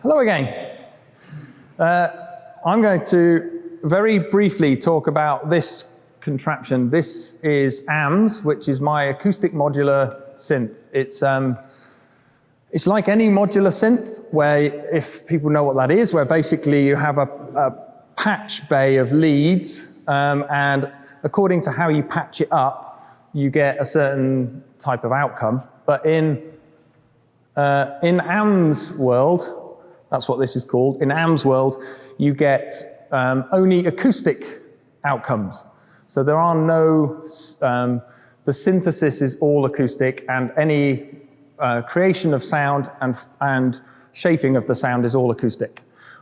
Hello again. I'm going to very briefly talk about this contraption. This is AMS, which is my acoustic modular synth. It's like any modular synth, where, if people know what that is, where basically you have a patch bay of leads, and according to how you patch it up, you get a certain type of outcome. But in AMS world, that's what this is called. In AMS world, you get only acoustic outcomes. So there are no, the synthesis is all acoustic, and any creation of sound and shaping of the sound is all acoustic.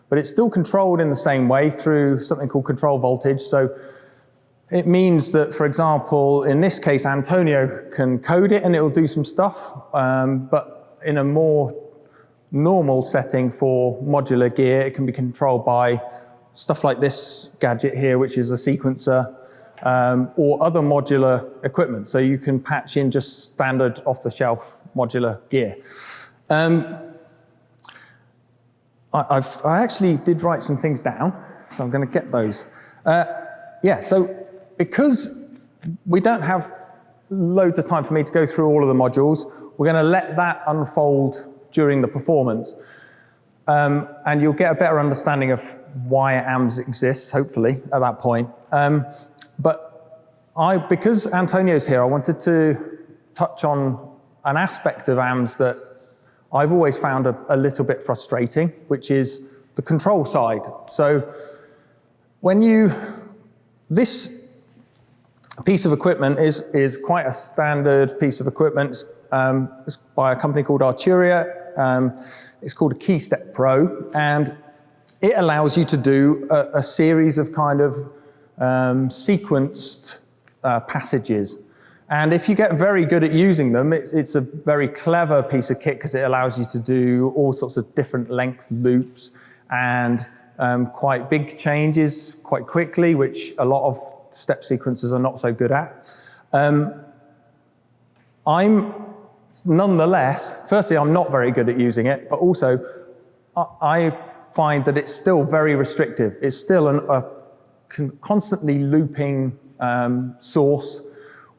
But it's still controlled in the same way through something called control voltage. So it means that, for example, in this case, Antonio can code it and it will do some stuff, but in a more normal setting for modular gear, it can be controlled by stuff like this gadget here, which is a sequencer, or other modular equipment. So you can patch in just standard off-the-shelf modular gear. I actually did write some things down, so I'm going to get those. So because we don't have loads of time for me to go through all of the modules, we're going to let that unfold during the performance. And you'll get a better understanding of why AMS exists, hopefully, at that point. Because Antonio's here, I wanted to touch on an aspect of AMS that I've always found a little bit frustrating, which is the control side. So this piece of equipment is quite a standard piece of equipment. It's by a company called Arturia. It's called a KeyStep Pro, and it allows you to do a series of kind of sequenced passages. And if you get very good at using them, it's a very clever piece of kit, because it allows you to do all sorts of different length loops and quite big changes quite quickly, which a lot of step sequencers are not so good at. Nonetheless, firstly, I'm not very good at using it, but also I find that it's still very restrictive. It's still a constantly looping source,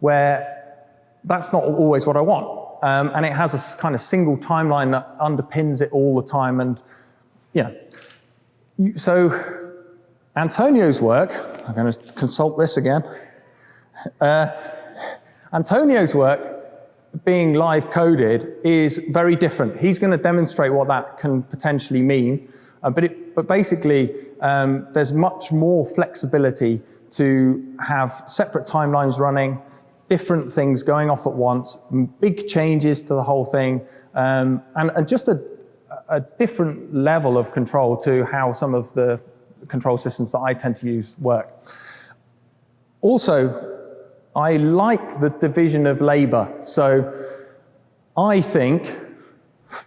where that's not always what I want. And it has a kind of single timeline that underpins it all the time. And so Antonio's work, I'm going to consult this again. Antonio's work, being live coded, is very different. He's going to demonstrate what that can potentially mean. But basically, there's much more flexibility to have separate timelines running, different things going off at once, big changes to the whole thing, and just a different level of control to how some of the control systems that I tend to use work. Also, I like the division of labor. So I think,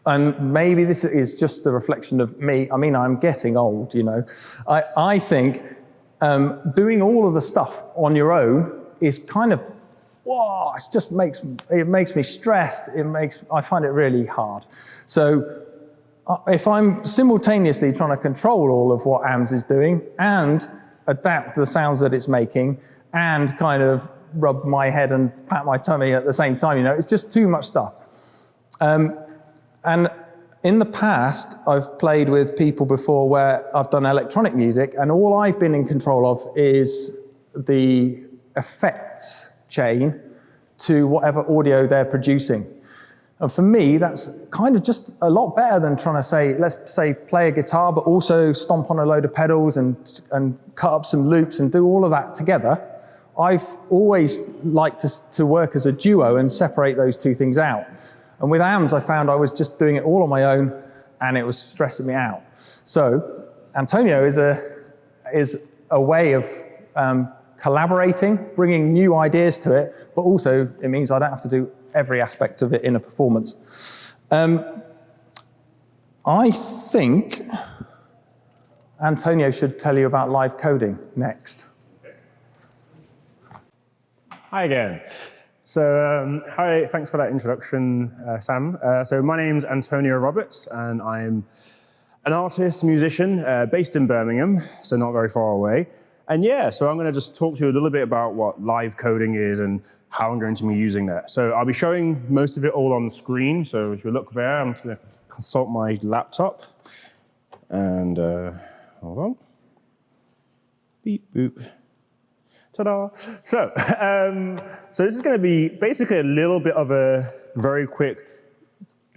and maybe this is just a reflection of me, I mean, I'm getting old, I think doing all of the stuff on your own is kind of, it makes me stressed. I find it really hard. So if I'm simultaneously trying to control all of what AMS is doing and adapt the sounds that it's making and kind of rub my head and pat my tummy at the same time, it's just too much stuff. And in the past, I've played with people before where I've done electronic music, and all I've been in control of is the effects chain to whatever audio they're producing. And for me, that's kind of just a lot better than trying to let's say play a guitar, but also stomp on a load of pedals and cut up some loops and do all of that together. I've always liked to work as a duo and separate those two things out. And with AMS, I found I was just doing it all on my own, and it was stressing me out. So Antonio is a way of collaborating, bringing new ideas to it, but also it means I don't have to do every aspect of it in a performance. I think Antonio should tell you about live coding next. Hi again. So, hi, thanks for that introduction, Sam. So my name's Antonio Roberts, and I'm an artist, musician, based in Birmingham, so not very far away. And yeah, so I'm going to just talk to you a little bit about what live coding is and how I'm going to be using that. So I'll be showing most of it all on the screen. So if you look there, I'm going to consult my laptop. And hold on. Beep, boop. Ta-da. So this is going to be basically a little bit of a very quick,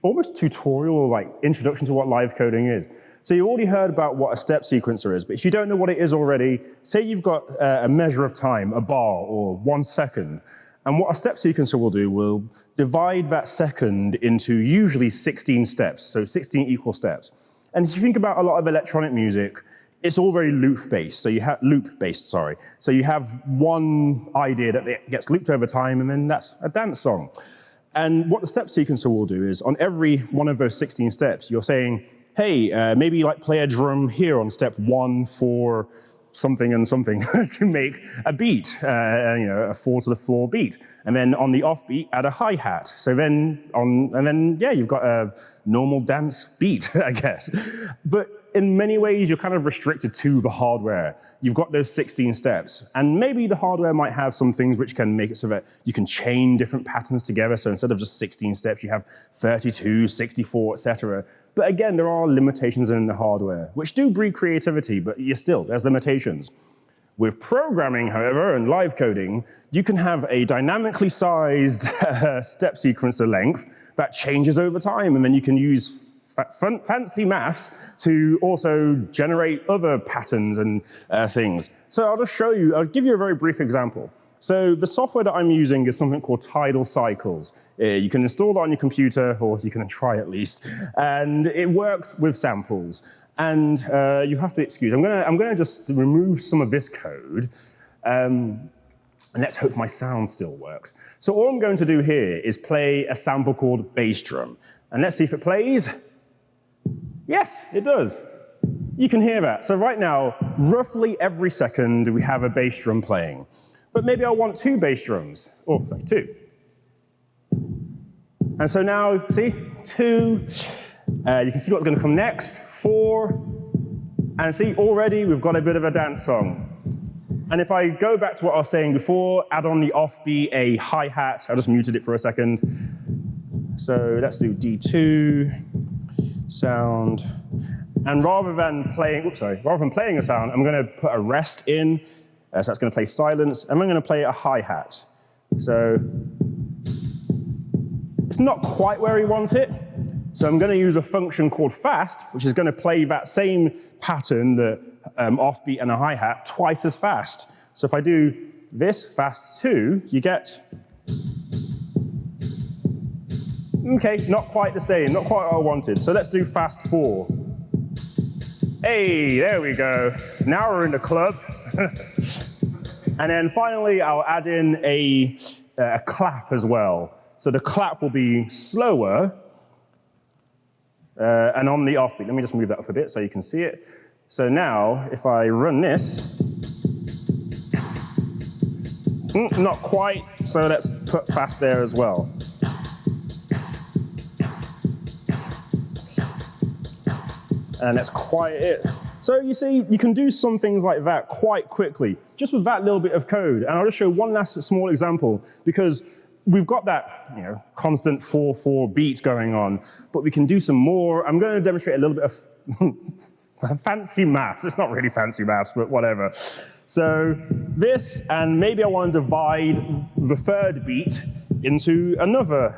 almost tutorial, like introduction to what live coding is. So you already heard about what a step sequencer is, but if you don't know what it is already, say you've got a measure of time, a bar or 1 second, and what a step sequencer will do will divide that second into usually 16 steps, so 16 equal steps. And if you think about a lot of electronic music, it's all very loop-based, so you have So you have one idea that gets looped over time, and then that's a dance song. And what the step sequencer will do is, on every one of those 16 steps, you're saying, hey, maybe like play a drum here on step 1 for something and something to make a beat, a 4 to the floor beat. And then on the off beat, add a hi-hat. So then you've got a normal dance beat, I guess. But in many ways, you're kind of restricted to the hardware. You've got those 16 steps, and maybe the hardware might have some things which can make it so that you can chain different patterns together. So instead of just 16 steps, you have 32, 64, etc. But again, there are limitations in the hardware, which do breed creativity, but there's limitations. With programming, however, and live coding, you can have a dynamically sized step sequencer length that changes over time, and then you can use fancy maths to also generate other patterns and things. So I'll give you a very brief example. So the software that I'm using is something called Tidal Cycles. You can install it on your computer, or you can try at least, and it works with samples. And you have to excuse, I'm gonna just remove some of this code, and let's hope my sound still works. So all I'm going to do here is play a sample called bass drum, and let's see if it plays. Yes, it does. You can hear that. So right now, roughly every second, we have a bass drum playing. But maybe I want 2 bass drums. Oh, sorry, 2. And so now, see, 2. You can see what's going to come next. 4. And see, already we've got a bit of a dance song. And if I go back to what I was saying before, add on the offbeat, a hi-hat. I just muted it for a second. So let's do D2. Sound, and rather than playing a sound, I'm going to put a rest in, so that's going to play silence, and I'm going to play a hi-hat. So it's not quite where we want it, so I'm going to use a function called fast, which is going to play that same pattern, the offbeat and a hi-hat, twice as fast. So if I do this, fast 2, you get... Okay, not quite the same, not quite what I wanted. So let's do fast 4. Hey, there we go. Now we're in the club. And then finally, I'll add in a clap as well. So the clap will be slower and on the offbeat. Let me just move that up a bit so you can see it. So now, if I run this, not quite, so let's put fast there as well. And let's quiet it. So you see, you can do some things like that quite quickly, just with that little bit of code. And I'll just show one last small example, because we've got that constant 4/4 beat going on, but we can do some more. I'm going to demonstrate a little bit of fancy maths. It's not really fancy maths, but whatever. So this, and maybe I want to divide the 3rd beat into another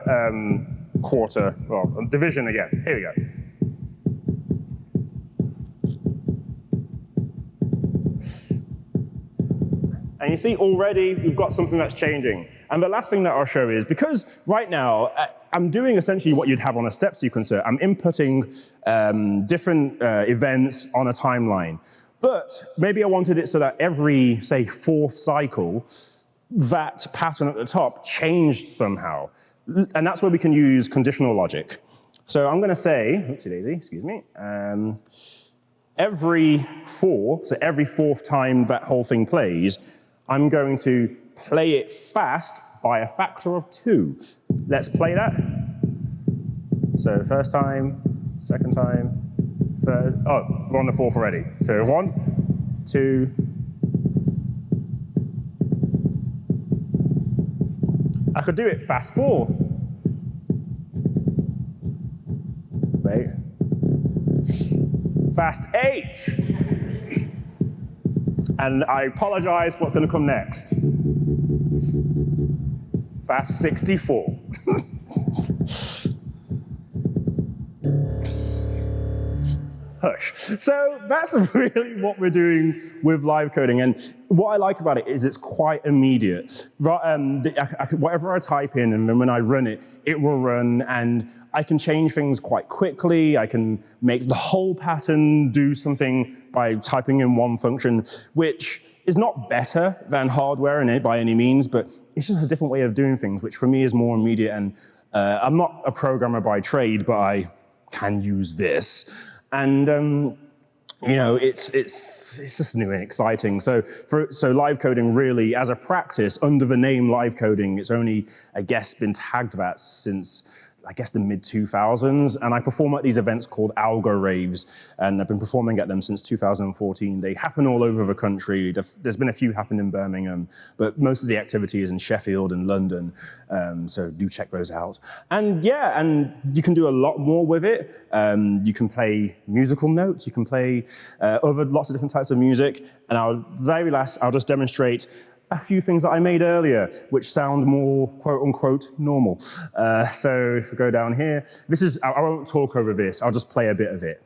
quarter, well, division again. Here we go. And you see already we've got something that's changing. And the last thing that I'll show is, because right now I'm doing essentially what you'd have on a step sequencer. I'm inputting different events on a timeline. But maybe I wanted it so that every, say, 4th cycle, that pattern at the top changed somehow. And that's where we can use conditional logic. So I'm going to say, oopsie daisy, excuse me, every 4, so every 4th time that whole thing plays, I'm going to play it fast by a factor of 2. Let's play that. So first time, second time, third. Oh, we're on the fourth already. So 1, 2. I could do it fast 4. Wait. Fast 8. And I apologize for what's going to come next. Fast 64. Hush. So that's really what we're doing with live coding. And what I like about it is it's quite immediate. Whatever I type in, and then when I run it, it will run, and I can change things quite quickly. I can make the whole pattern do something by typing in one function, which is not better than hardware by any means, but it's just a different way of doing things, which for me is more immediate. And I'm not a programmer by trade, but I can use this. And it's just new and exciting. So live coding really, as a practice, under the name live coding, it's only, I guess, been tagged that since, I guess, the mid-2000s, and I perform at these events called Algo Raves, and I've been performing at them since 2014. They happen all over the country. There's been a few happen in Birmingham, but most of the activity is in Sheffield and London, so do check those out. And yeah, and you can do a lot more with it. You can play musical notes, you can play lots of different types of music, and I'll just demonstrate a few things that I made earlier, which sound more quote-unquote normal. So if we go down here, I won't talk over this, I'll just play a bit of it.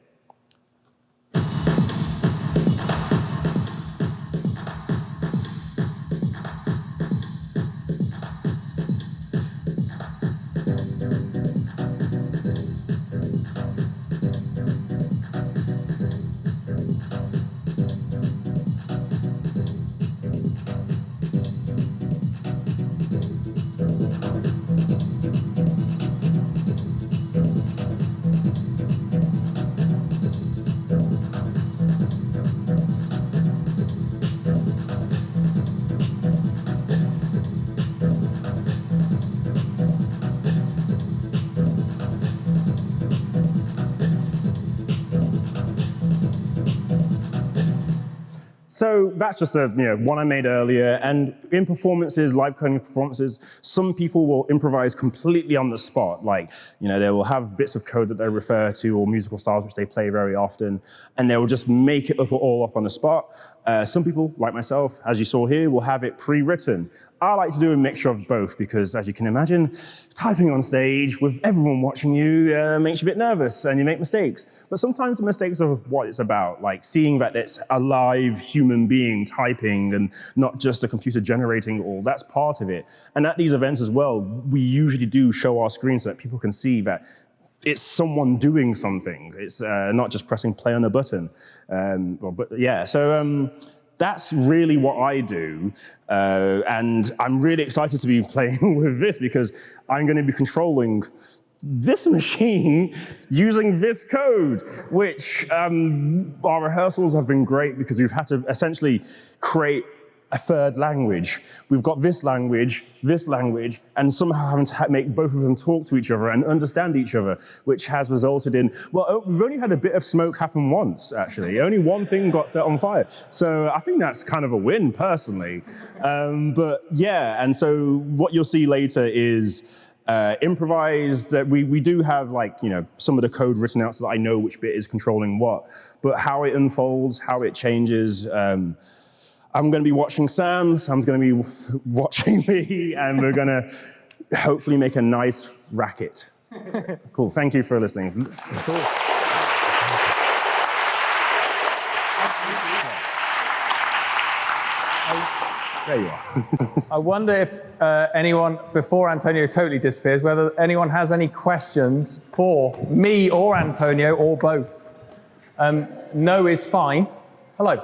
So that's just one I made earlier, and in performances, live coding performances, some people will improvise completely on the spot. Like, they will have bits of code that they refer to or musical styles which they play very often, and they will just make it all up on the spot. Some people, like myself, as you saw here, will have it pre-written. I like to do a mixture of both because, as you can imagine, typing on stage with everyone watching you makes you a bit nervous and you make mistakes. But sometimes the mistakes are what it's about, like seeing that it's a live human being typing and not just a computer generating all. That's part of it. And at these events as well, we usually do show our screen so that people can see that it's someone doing something. It's not just pressing play on a button. That's really what I do. And I'm really excited to be playing with this because I'm going to be controlling this machine using this code, which our rehearsals have been great because we've had to essentially create a third language. We've got this language, and somehow having to make both of them talk to each other and understand each other, which has resulted in, we've only had a bit of smoke happen once, actually. Only one thing got set on fire. So I think that's kind of a win, personally. But yeah, and so what you'll see later is improvised. We do have some of the code written out so that I know which bit is controlling what, but how it unfolds, how it changes, I'm going to be watching Sam, Sam's going to be watching me, and we're going to hopefully make a nice racket. Cool, thank you for listening. Cool. There you are. I wonder if anyone, before Antonio totally disappears, whether anyone has any questions for me or Antonio or both. No is fine. Hello.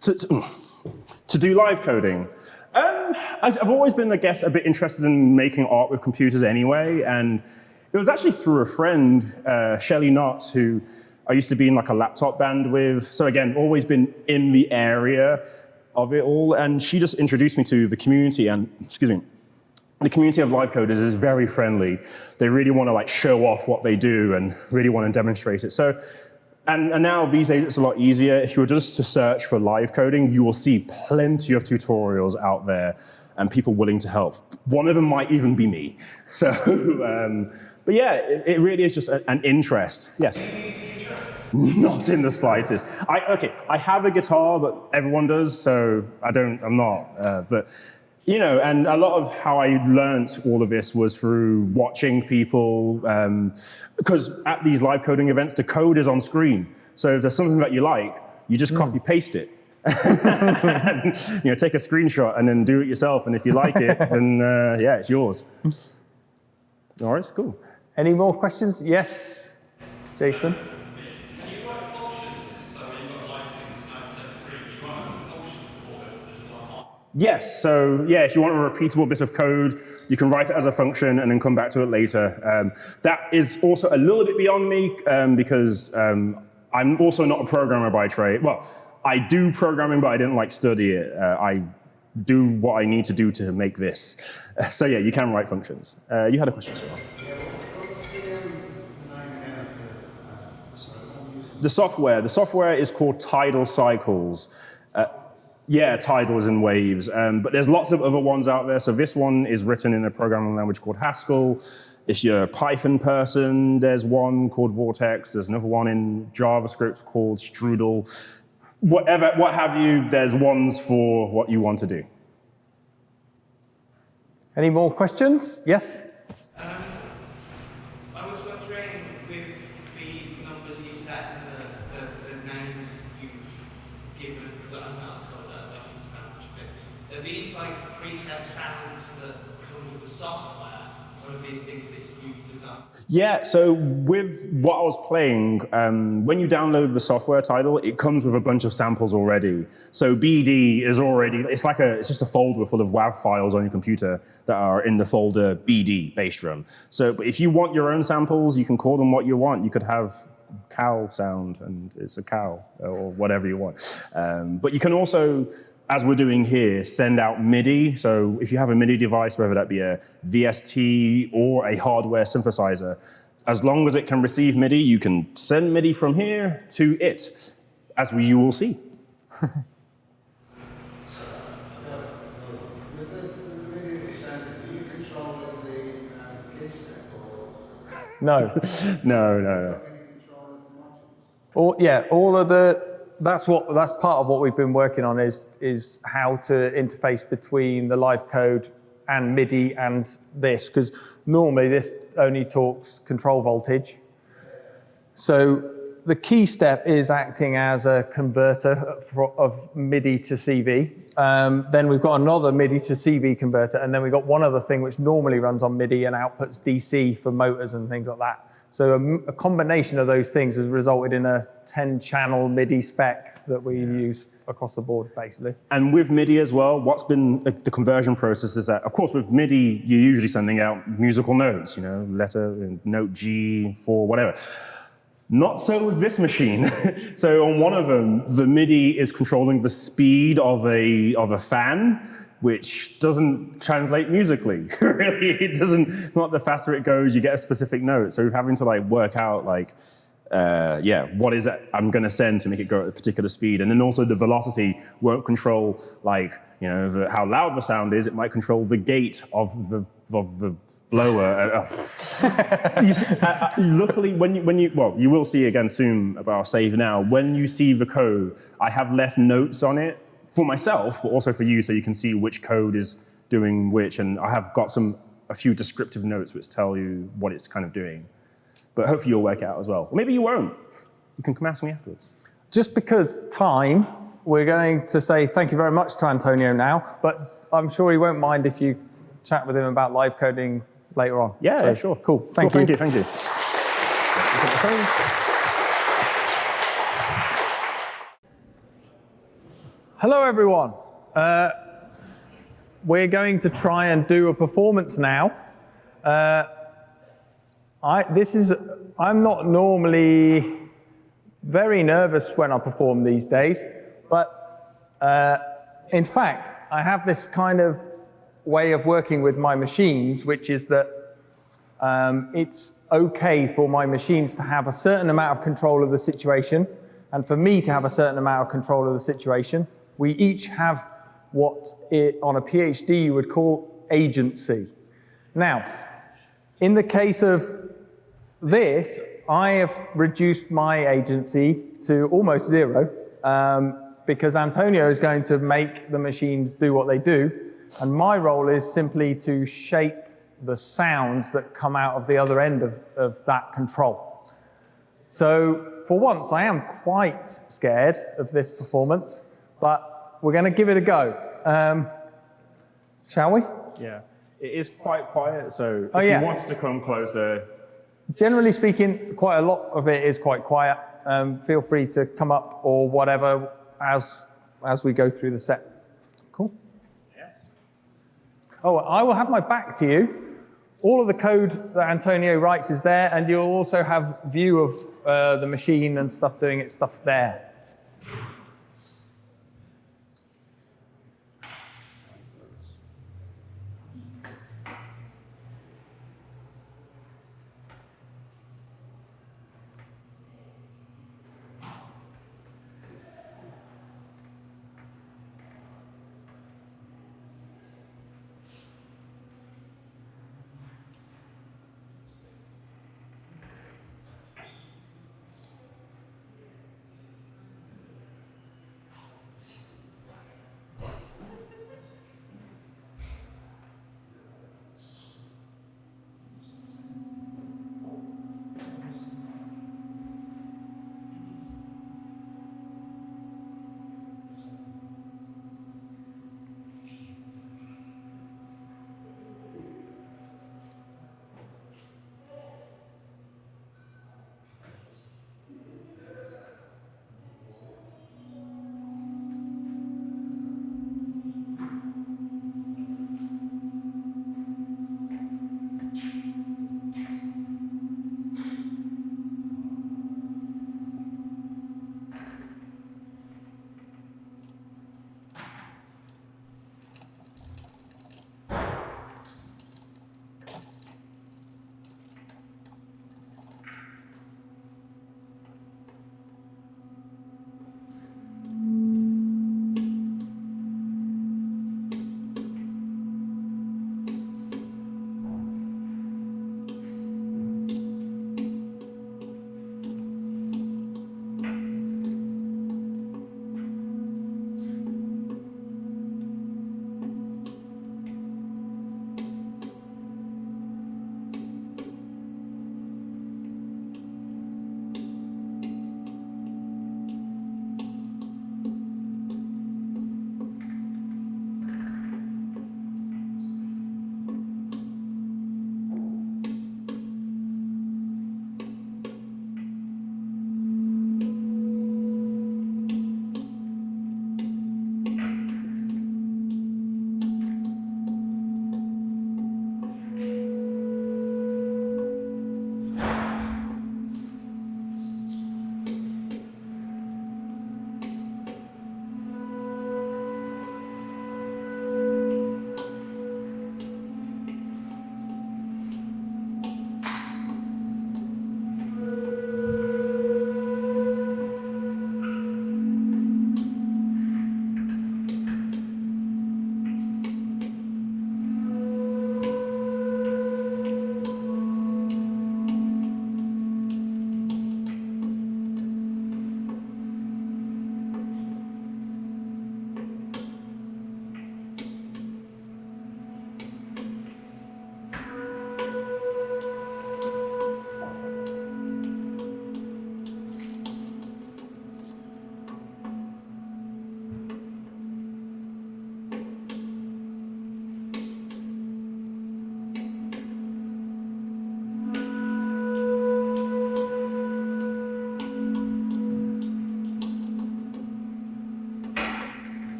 To do live coding. I've always been, I guess, a bit interested in making art with computers anyway, and it was actually through a friend, Shelley Knott, who I used to be in a laptop band with. So again, always been in the area of it all, and she just introduced me to the community, and the community of live coders is very friendly. They really want to like show off what they do and really want to demonstrate it. So, and now these days it's a lot easier. If you were just to search for live coding, you will see plenty of tutorials out there and people willing to help. One of them might even be me. So, but yeah, it really is just an interest. Yes. Not in the slightest. I have a guitar, but everyone does, so I'm not. But, you know, and a lot of how I learnt all of this was through watching people, because at these live coding events, the code is on screen. So if there's something that you like, you just copy paste it. And, you know, take a screenshot and then do it yourself. And if you like it, then yeah, it's yours. All right, cool. Any more questions? Yes, Jason? Yes, so yeah, if you want a repeatable bit of code, you can write it as a function and then come back to it later. That is also a little bit beyond me because I'm also not a programmer by trade. Well, I do programming, but I didn't like study it. I do what I need to do to make this. So yeah, you can write functions. You had a question as well. The software is called tidal cycles. Yeah, tidals and waves, but there's lots of other ones out there. So this one is written in a programming language called Haskell. If you're a Python person, there's one called Vortex. There's another one in JavaScript called Strudel. What have you, there's ones for what you want to do. Any more questions? Yes? I was wondering, with the numbers you set and the names you've given, because I'm not called that, I don't understand much of it. Are these like preset sounds that come with the software, or are these things that you've designed? Yeah, so with what I was playing, when you download the software title, it comes with a bunch of samples already. So BD is already, it's just a folder full of WAV files on your computer that are in the folder BD, bass drum. So but if you want your own samples, you can call them what you want. You could have cow sound and it's a cow or whatever you want. But you can also, as we're doing here, send out MIDI. So if you have a MIDI device, whether that be a VST or a hardware synthesizer, as long as it can receive MIDI, you can send MIDI from here to it, as you will see. No. No. All of the, that's part of what we've been working on is how to interface between the live code and MIDI and this, because normally this only talks control voltage. So the key step is acting as a converter of MIDI to CV. Then we've got another MIDI to CV converter, and then we've got one other thing which normally runs on MIDI and outputs DC for motors and things like that. So a combination of those things has resulted in a 10-channel MIDI spec that we use across the board, basically. And with MIDI as well, what's been the conversion process is that, of course, with MIDI, you're usually sending out musical notes, you know, letter, note G, 4, whatever. Not so with this machine. So on one of them, the MIDI is controlling the speed of a fan, which doesn't translate musically. Really, it's not the faster it goes, you get a specific note. So we're having to like work out like, what is it I'm gonna send to make it go at a particular speed. And then also the velocity won't control like, you know, how loud the sound is, it might control the gate of the blower. Luckily, you will see again soon about Save Now. When you see the code, I have left notes on it for myself, but also for you, so you can see which code is doing which. And I have got a few descriptive notes which tell you what it's kind of doing. But hopefully you'll work it out as well. Or maybe you won't. You can come ask me afterwards. Just because time, we're going to say thank you very much to Antonio now, but I'm sure he won't mind if you chat with him about live coding later on. Yeah, sure. Cool. Thank you. Thank you. Hello, everyone. We're going to try and do a performance now. I'm not normally very nervous when I perform these days, but in fact, I have this kind of way of working with my machines, which is that it's okay for my machines to have a certain amount of control of the situation, and for me to have a certain amount of control of the situation. We each have what on a PhD you would call agency. Now, in the case of this, I have reduced my agency to almost zero, because Antonio is going to make the machines do what they do, and my role is simply to shape the sounds that come out of the other end of that control. So for once, I am quite scared of this performance, but we're going to give it a go. Shall we? Yeah, it is quite quiet, so if you want to come closer. Generally speaking, quite a lot of it is quite quiet. Feel free to come up or whatever as we go through the set. Cool? Yes. Oh, I will have my back to you. All of the code that Antonio writes is there, and you'll also have view of the machine and stuff doing its stuff there.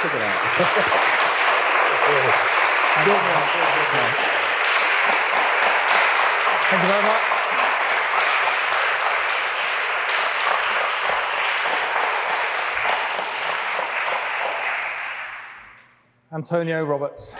check it out. Thank you very much. Antonio Roberts.